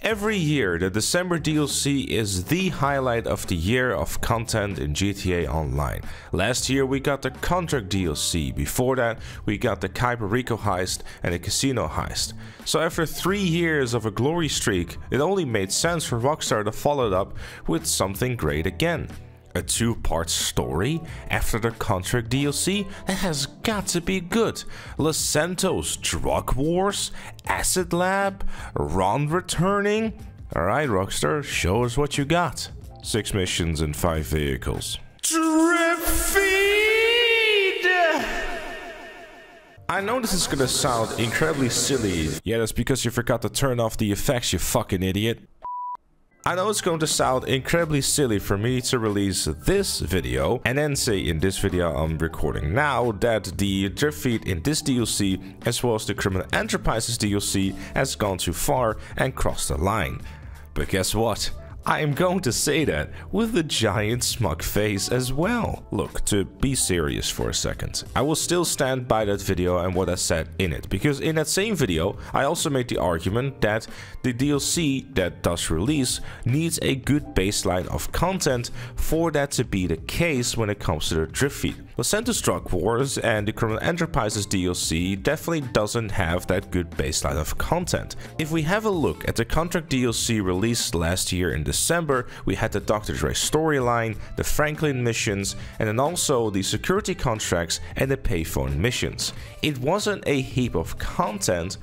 Every year, the December DLC is the highlight of the year of content in GTA Online. Last year we got the Contract DLC, before that we got the Kyber Rico heist and the Casino heist. So after 3 years of a glory streak, it only made sense for Rockstar to follow it up with something great again. A 2-part story after the Contract DLC? That has got to be good. Los Santos Drug Wars? Acid Lab? Ron returning? Alright Rockstar, show us what you got. 6 missions and 5 vehicles. Drip feed! I know this is gonna sound incredibly silly. Yeah, that's because you forgot to turn off the effects, you fucking idiot. I know it's going to sound incredibly silly for me to release this video and then say in this video I'm recording now that the drip feed in this DLC as well as the Criminal Enterprises DLC has gone too far and crossed the line. But guess what? I am going to say that with a giant smug face as well. Look, to be serious for a second, I will still stand by that video and what I said in it, because in that same video I also made the argument that the DLC that does release needs a good baseline of content for that to be the case when it comes to the drip feed. Los Santos Drug Wars and the Criminal Enterprises DLC definitely doesn't have that good baseline of content. If we have a look at the Contract DLC released last year in December, we had the Dr. Dre storyline, the Franklin missions, and then also the security contracts and the payphone missions. It wasn't a heap of content,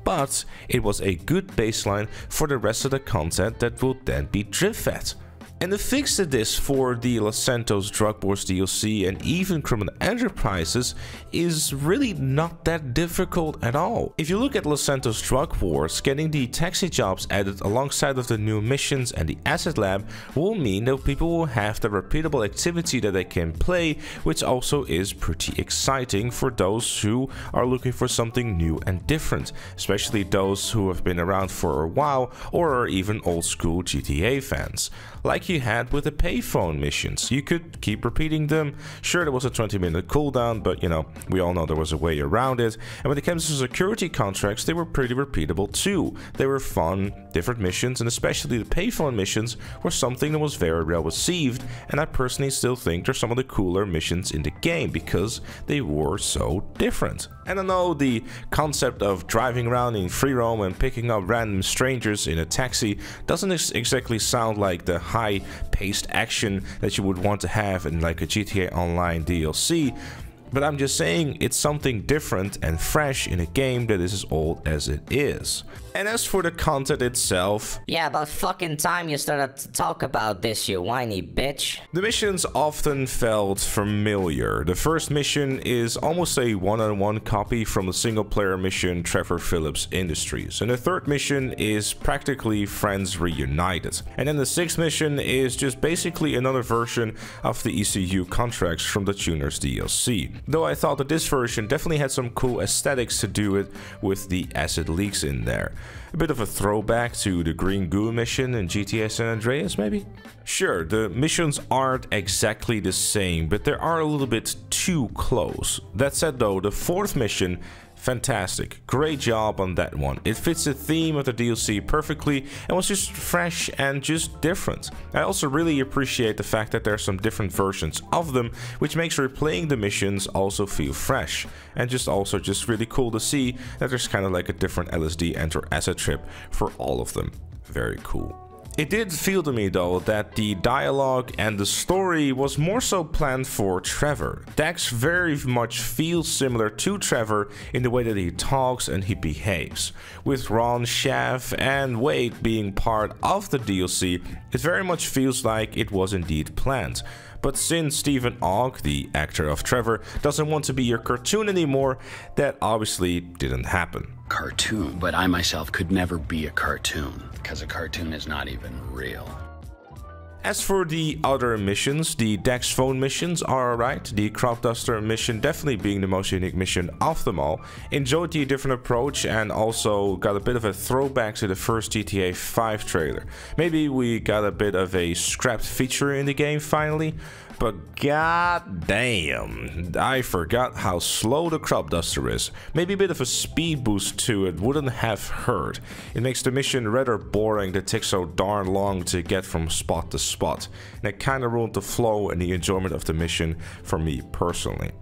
but it was a good baseline for the rest of the content that will then be drip fed. And the fix to this for the Los Santos Drug Wars DLC and even Criminal Enterprises is really not that difficult at all. If you look at Los Santos Drug Wars, getting the taxi jobs added alongside of the new missions and the Acid Lab will mean that people will have the repeatable activity that they can play, which also is pretty exciting for those who are looking for something new and different, especially those who have been around for a while or are even old school GTA fans. Like you had with the payphone missions, you could keep repeating them. Sure, there was a 20-minute cooldown, but you know, we all know there was a way around it. And when it comes to security contracts, they were pretty repeatable too. They were fun, different missions, and especially the payphone missions were something that was very well received, and I personally still think they're some of the cooler missions in the game because they were so different. And I know the concept of driving around in free roam and picking up random strangers in a taxi doesn't exactly sound like the high-paced action that you would want to have in like a GTA Online DLC, but I'm just saying it's something different and fresh in a game that is as old as it is. And as for the content itself... Yeah, about fucking time you started to talk about this, you whiny bitch. The missions often felt familiar. The first mission is almost a one-on-one copy from the single-player mission Trevor Phillips Industries. And the third mission is practically Friends Reunited. And then the sixth mission is just basically another version of the ECU contracts from the Tuners DLC. Though I thought that this version definitely had some cool aesthetics to do it with the acid leaks in there. A bit of a throwback to the Green Goo mission in GTA San Andreas, maybe? Sure, the missions aren't exactly the same, but they are a little bit too close. That said though, the fourth mission, fantastic. Great job on that one. It fits the theme of the DLC perfectly and was just fresh and just different. I also really appreciate the fact that there are some different versions of them, which makes replaying the missions also feel fresh. And just really cool to see that there's kind of like a different LSD and or acid trip for all of them. Very cool. It did feel to me though that the dialogue and the story was more so planned for Trevor. Dax very much feels similar to Trevor in the way that he talks and he behaves. With Ron, Shav and Wade being part of the DLC, it very much feels like it was indeed planned. But since Stephen Ogg, the actor of Trevor, doesn't want to be your cartoon anymore, that obviously didn't happen. Cartoon, but I myself could never be a cartoon, because a cartoon is not even real. As for the other missions, the Dax phone missions are alright, the Crop Duster mission definitely being the most unique mission of them all. Enjoyed the different approach and also got a bit of a throwback to the first GTA 5 trailer. Maybe we got a bit of a scrapped feature in the game finally, but god damn, I forgot how slow the crop duster is. Maybe a bit of a speed boost to it wouldn't have hurt. It makes the mission rather boring that takes so darn long to get from spot to spot, and it kinda ruined the flow and the enjoyment of the mission for me personally.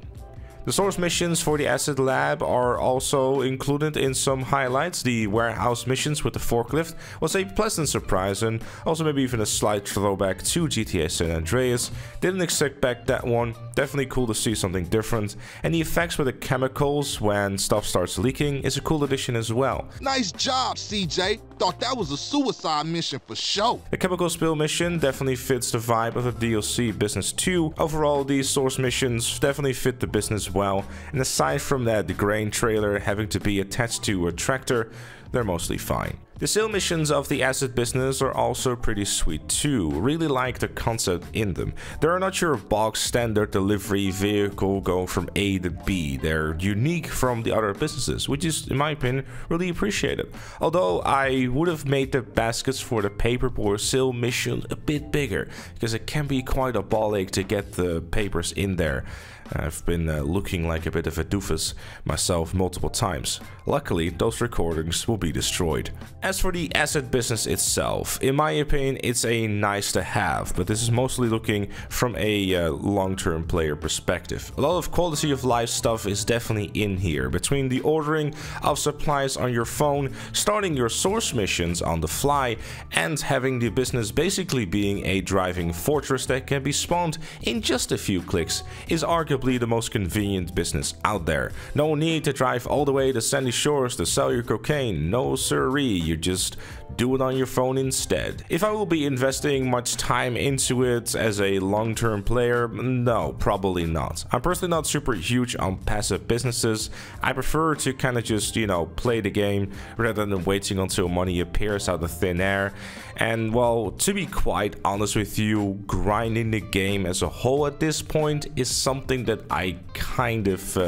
The source missions for the Acid Lab are also included in some highlights. The warehouse missions with the forklift was a pleasant surprise and also maybe even a slight throwback to GTA San Andreas. Didn't expect that one. Definitely cool to see something different. And the effects with the chemicals when stuff starts leaking is a cool addition as well. Nice job, CJ. Thought that was a suicide mission for sure. The chemical spill mission definitely fits the vibe of the DLC business too. Overall, these source missions definitely fit the business well, and aside from that, the grain trailer having to be attached to a tractor, they're mostly fine. The sale missions of the acid business are also pretty sweet too. Really like the concept in them. They are not your box standard delivery vehicle going from A to B. They're unique from the other businesses, which is, in my opinion, really appreciated. Although I would have made the baskets for the paperboard sale mission a bit bigger, because it can be quite a ball ache to get the papers in there. I've been looking like a bit of a doofus myself multiple times. Luckily, those recordings will be destroyed. As for the asset business itself, in my opinion, it's a nice to have, but this is mostly looking from a long-term player perspective. A lot of quality of life stuff is definitely in here, between the ordering of supplies on your phone, starting your source missions on the fly, and having the business basically being a driving fortress that can be spawned in just a few clicks is arguably the most convenient business out there. No need to drive all the way to Sandy Shores to sell your cocaine. No siree, you just do it on your phone instead. If I will be investing much time into it as a long-term player, no, probably not. I'm personally not super huge on passive businesses. I prefer to kind of just, you know, play the game rather than waiting until money appears out of thin air. And well, to be quite honest with you, grinding the game as a whole at this point is something that I kind of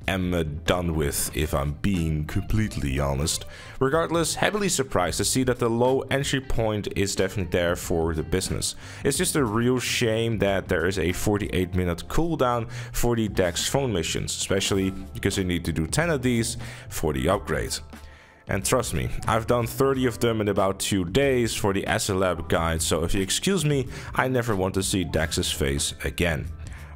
am done with, if I'm being completely honest. Regardless, heavily surprised to see that the low entry point is definitely there for the business. It's just a real shame that there is a 48-minute cooldown for the Dex phone missions, especially because you need to do 10 of these for the upgrade. And trust me, I've done 30 of them in about 2 days for the Acid Lab guide, so if you excuse me, I never want to see Dex's face again.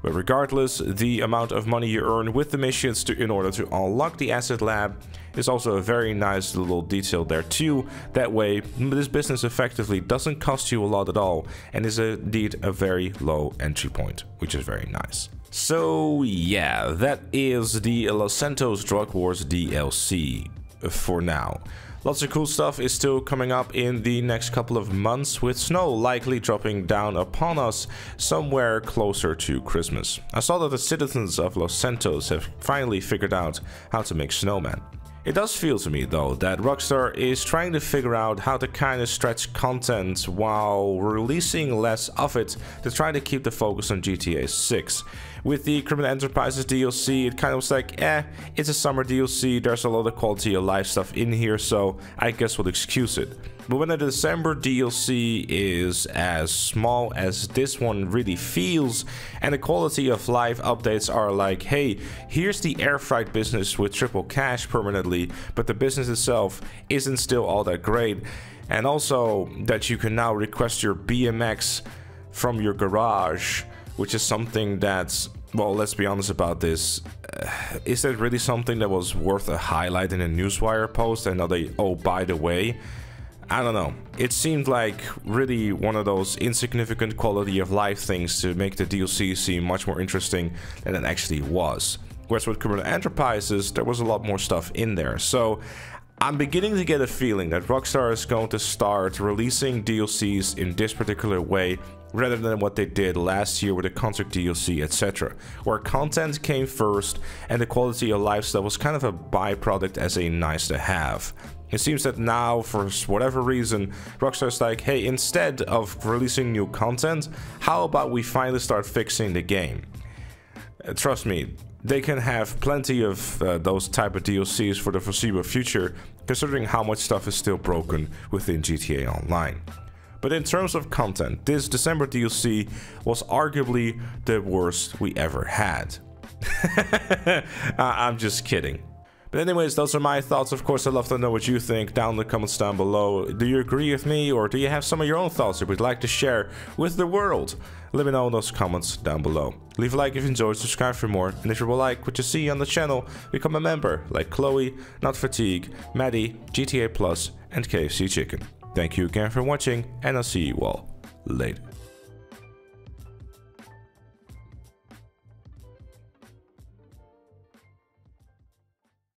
But regardless, the amount of money you earn with the missions in order to unlock the Acid Lab is also a very nice little detail there too. That way, this business effectively doesn't cost you a lot at all and is indeed a very low entry point, which is very nice. So yeah, that is the Los Santos Drug Wars DLC for now. Lots of cool stuff is still coming up in the next couple of months, with snow likely dropping down upon us somewhere closer to Christmas. I saw that the citizens of Los Santos have finally figured out how to make snowmen. It does feel to me though that Rockstar is trying to figure out how to kind of stretch content while releasing less of it to try to keep the focus on GTA 6. With the Criminal Enterprises DLC, it kind of was like, it's a summer DLC, there's a lot of quality of life stuff in here, so I guess we'll excuse it. But when the December DLC is as small as this one really feels, and the quality of life updates are like, hey, here's the air freight business with triple cash permanently, but the business itself isn't still all that great, and also that you can now request your BMX from your garage, which is something that's, well, let's be honest about this. Is that really something that was worth a highlight in a Newswire post and not a, oh, by the way? I don't know. It seemed like really one of those insignificant quality of life things to make the DLC seem much more interesting than it actually was. Whereas with Criminal Enterprises, there was a lot more stuff in there. So I'm beginning to get a feeling that Rockstar is going to start releasing DLCs in this particular way, rather than what they did last year with the concert DLC, etc., where content came first and the quality of life stuff was kind of a byproduct as a nice to have. It seems that now, for whatever reason, Rockstar's like, hey, instead of releasing new content, how about we finally start fixing the game? Trust me, they can have plenty of those type of DLCs for the foreseeable future, considering how much stuff is still broken within GTA Online. But in terms of content, this December DLC was arguably the worst we ever had. I'm just kidding. But anyways, those are my thoughts. Of course, I'd love to know what you think down in the comments down below. Do you agree with me, or do you have some of your own thoughts that you'd like to share with the world? Let me know in those comments down below. Leave a like if you enjoyed, subscribe for more, and if you will like what you see on the channel, become a member like Chloe, Not Fatigue, Maddie, GTA Plus, and KFC Chicken. Thank you again for watching, and I'll see you all later.